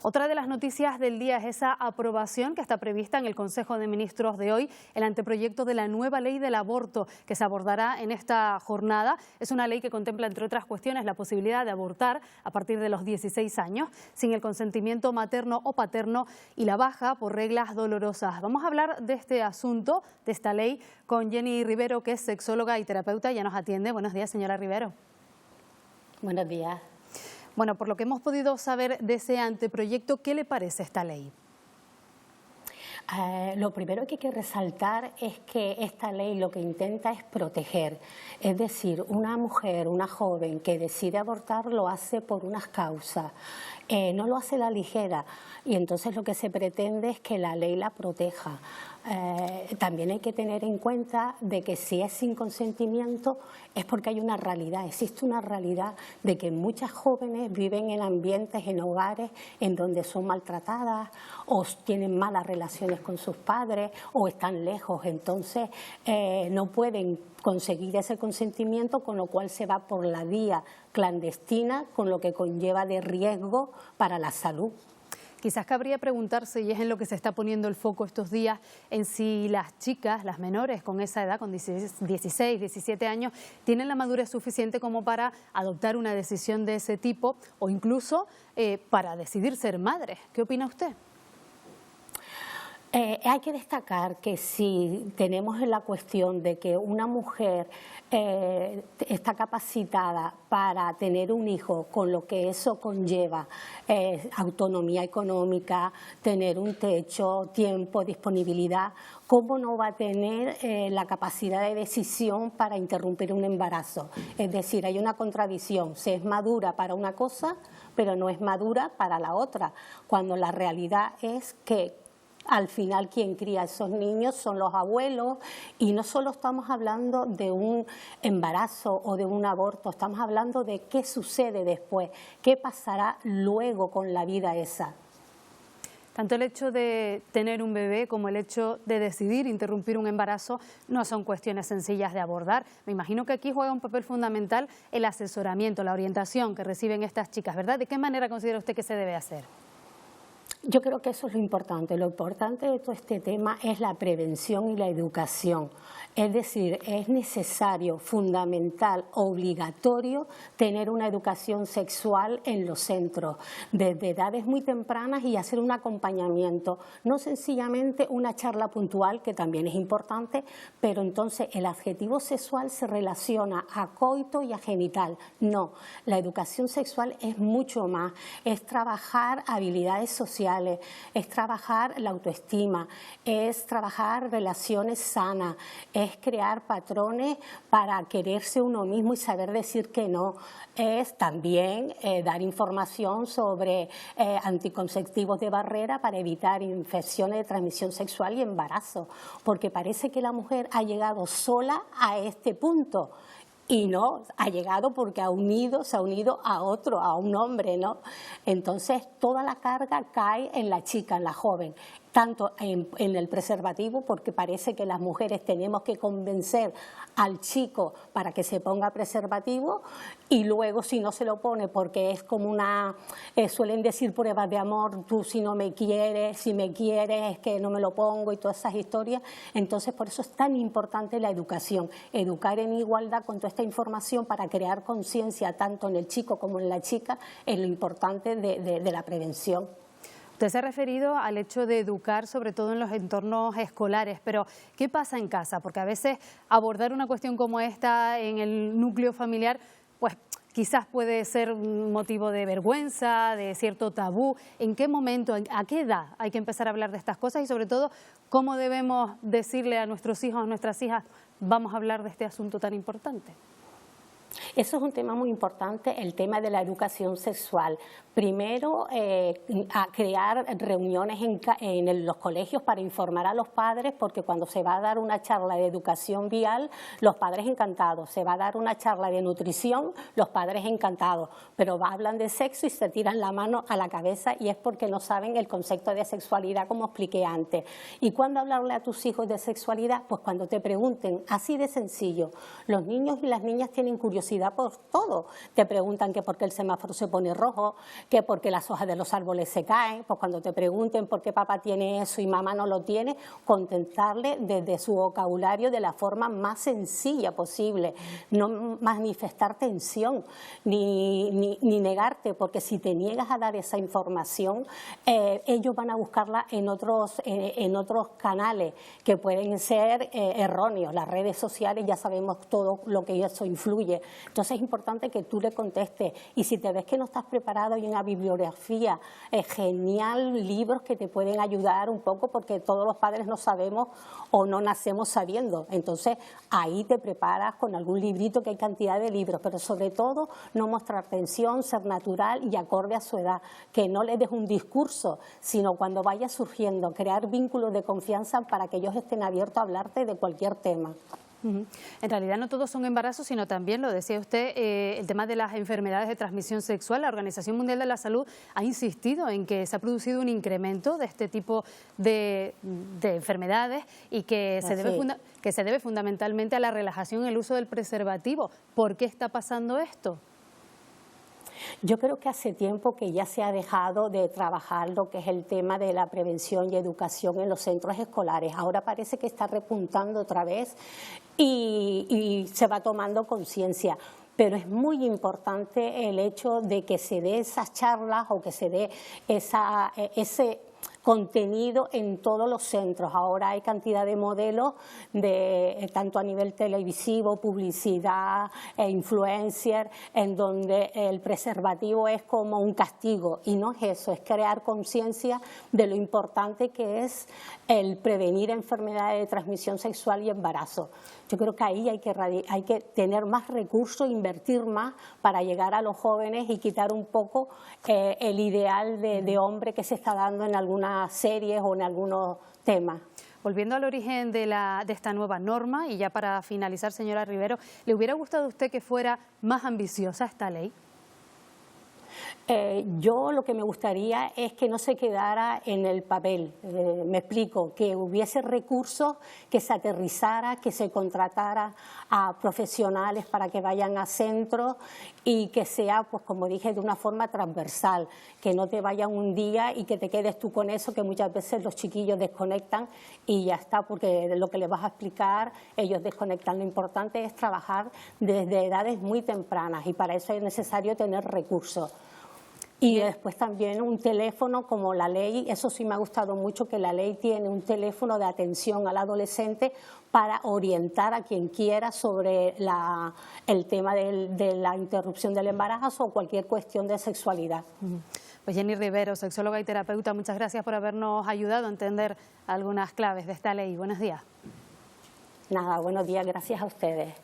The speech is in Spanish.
Otra de las noticias del día es esa aprobación que está prevista en el Consejo de Ministros de hoy, el anteproyecto de la nueva ley del aborto que se abordará en esta jornada. Es una ley que contempla, entre otras cuestiones, la posibilidad de abortar a partir de los 16 años, sin el consentimiento materno o paterno y la baja por reglas dolorosas. Vamos a hablar de este asunto, de esta ley, con Jenny Rivero, que es sexóloga y terapeuta. Ya nos atiende. Buenos días, señora Rivero. Buenos días. Bueno, por lo que hemos podido saber de ese anteproyecto, ¿qué le parece esta ley? Lo primero que hay que resaltar es que esta ley lo que intenta es proteger. Es decir, una mujer, una joven que decide abortar lo hace por unas causas, no lo hace a la ligera, y entonces lo que se pretende es que la ley la proteja. También hay que tener en cuenta de que si es sin consentimiento es porque hay una realidad, existe una realidad de que muchas jóvenes viven en ambientes, en hogares en donde son maltratadas o tienen malas relaciones con sus padres o están lejos, entonces no pueden conseguir ese consentimiento, con lo cual se va por la vía clandestina, con lo que conlleva de riesgo para la salud. Quizás cabría preguntarse, y es en lo que se está poniendo el foco estos días, en si las chicas, las menores con esa edad, con 16, 17 años, tienen la madurez suficiente como para adoptar una decisión de ese tipo o incluso para decidir ser madres. ¿Qué opina usted? Hay que destacar que si tenemos la cuestión de que una mujer está capacitada para tener un hijo, con lo que eso conlleva, autonomía económica, tener un techo, tiempo, disponibilidad, ¿cómo no va a tener la capacidad de decisión para interrumpir un embarazo? Es decir, hay una contradicción, se es madura para una cosa, pero no es madura para la otra, cuando la realidad es que al final quien cría a esos niños son los abuelos, y no solo estamos hablando de un embarazo o de un aborto, estamos hablando de qué sucede después, qué pasará luego con la vida esa. Tanto el hecho de tener un bebé como el hecho de decidir interrumpir un embarazo no son cuestiones sencillas de abordar. Me imagino que aquí juega un papel fundamental el asesoramiento, la orientación que reciben estas chicas, ¿verdad? ¿De qué manera considera usted que se debe hacer? Yo creo que eso es lo importante. Lo importante de todo este tema es la prevención y la educación. Es decir, es necesario, fundamental, obligatorio tener una educación sexual en los centros desde edades muy tempranas y hacer un acompañamiento, no sencillamente una charla puntual, que también es importante, pero entonces el adjetivo sexual se relaciona a coito y a genital. No, la educación sexual es mucho más, es trabajar habilidades sociales, es trabajar la autoestima, es trabajar relaciones sanas, es crear patrones para quererse uno mismo y saber decir que no, es también dar información sobre anticonceptivos de barrera para evitar infecciones de transmisión sexual y embarazo, porque parece que la mujer ha llegado sola a este punto. Y no, ha llegado porque se ha unido a otro, a un hombre, ¿no? Entonces toda la carga cae en la chica, en la joven, tanto en el preservativo, porque parece que las mujeres tenemos que convencer al chico para que se ponga preservativo, y luego si no se lo pone porque es como una, suelen decir pruebas de amor, tú si no me quieres, si me quieres es que no me lo pongo y todas esas historias. Entonces por eso es tan importante la educación, educar en igualdad con toda esta información para crear conciencia tanto en el chico como en la chica en lo importante de la prevención. Usted se ha referido al hecho de educar, sobre todo en los entornos escolares, pero ¿qué pasa en casa? Porque a veces abordar una cuestión como esta en el núcleo familiar, pues quizás puede ser un motivo de vergüenza, de cierto tabú. ¿En qué momento, a qué edad hay que empezar a hablar de estas cosas? Y sobre todo, ¿cómo debemos decirle a nuestros hijos, a nuestras hijas, vamos a hablar de este asunto tan importante? Eso es un tema muy importante, el tema de la educación sexual. Primero, a crear reuniones en los colegios para informar a los padres, porque cuando se va a dar una charla de educación vial, los padres encantados. Se va a dar una charla de nutrición, los padres encantados. Pero hablan de sexo y se tiran la mano a la cabeza, y es porque no saben el concepto de sexualidad, como expliqué antes. ¿Y cuándo hablarle a tus hijos de sexualidad? Pues cuando te pregunten, así de sencillo. Los niños y las niñas tienen curiosidad por todo. Te preguntan que por qué el semáforo se pone rojo, que porque las hojas de los árboles se caen, pues cuando te pregunten por qué papá tiene eso y mamá no lo tiene, contestarle desde su vocabulario de la forma más sencilla posible, no manifestar tensión ni negarte, porque si te niegas a dar esa información, ellos van a buscarla en otros canales que pueden ser erróneos. Las redes sociales ya sabemos todo lo que eso influye. Entonces es importante que tú le contestes, y si te ves que no estás preparado, hay una bibliografía genial, libros que te pueden ayudar un poco, porque todos los padres no sabemos o no nacemos sabiendo. Entonces ahí te preparas con algún librito, que hay cantidad de libros, pero sobre todo no mostrar tensión, ser natural y acorde a su edad, que no les des un discurso, sino cuando vaya surgiendo, crear vínculos de confianza para que ellos estén abiertos a hablarte de cualquier tema. En realidad no todos son embarazos, sino también, lo decía usted, el tema de las enfermedades de transmisión sexual. La Organización Mundial de la Salud ha insistido en que se ha producido un incremento de este tipo de enfermedades y que se debe fundamentalmente a la relajación en el uso del preservativo. ¿Por qué está pasando esto? Yo creo que hace tiempo que ya se ha dejado de trabajar lo que es el tema de la prevención y educación en los centros escolares. Ahora parece que está repuntando otra vez y se va tomando conciencia. Pero es muy importante el hecho de que se dé esas charlas o que se dé ese contenido en todos los centros. Ahora hay cantidad de modelos, tanto a nivel televisivo, publicidad, influencer, en donde el preservativo es como un castigo, y no es eso, es crear conciencia de lo importante que es el prevenir enfermedades de transmisión sexual y embarazo. Yo creo que ahí hay que tener más recursos, invertir más para llegar a los jóvenes y quitar un poco el ideal de hombre que se está dando en algunas series o en algunos temas. Volviendo al origen de esta nueva norma, y ya para finalizar, señora Rivero, ¿le hubiera gustado a usted que fuera más ambiciosa esta ley? Yo lo que me gustaría es que no se quedara en el papel, me explico, que hubiese recursos, que se aterrizara, que se contratara a profesionales para que vayan a centros y que sea, pues como dije, de una forma transversal, que no te vayan un día y que te quedes tú con eso, que muchas veces los chiquillos desconectan y ya está, porque lo que les vas a explicar, ellos desconectan. Lo importante es trabajar desde edades muy tempranas y para eso es necesario tener recursos. Y después también un teléfono como la ley, eso sí me ha gustado mucho, que la ley tiene un teléfono de atención al adolescente para orientar a quien quiera sobre el tema de la interrupción del embarazo o cualquier cuestión de sexualidad. Pues Jenny Rivero, sexóloga y terapeuta, muchas gracias por habernos ayudado a entender algunas claves de esta ley. Buenos días. Nada, buenos días, gracias a ustedes.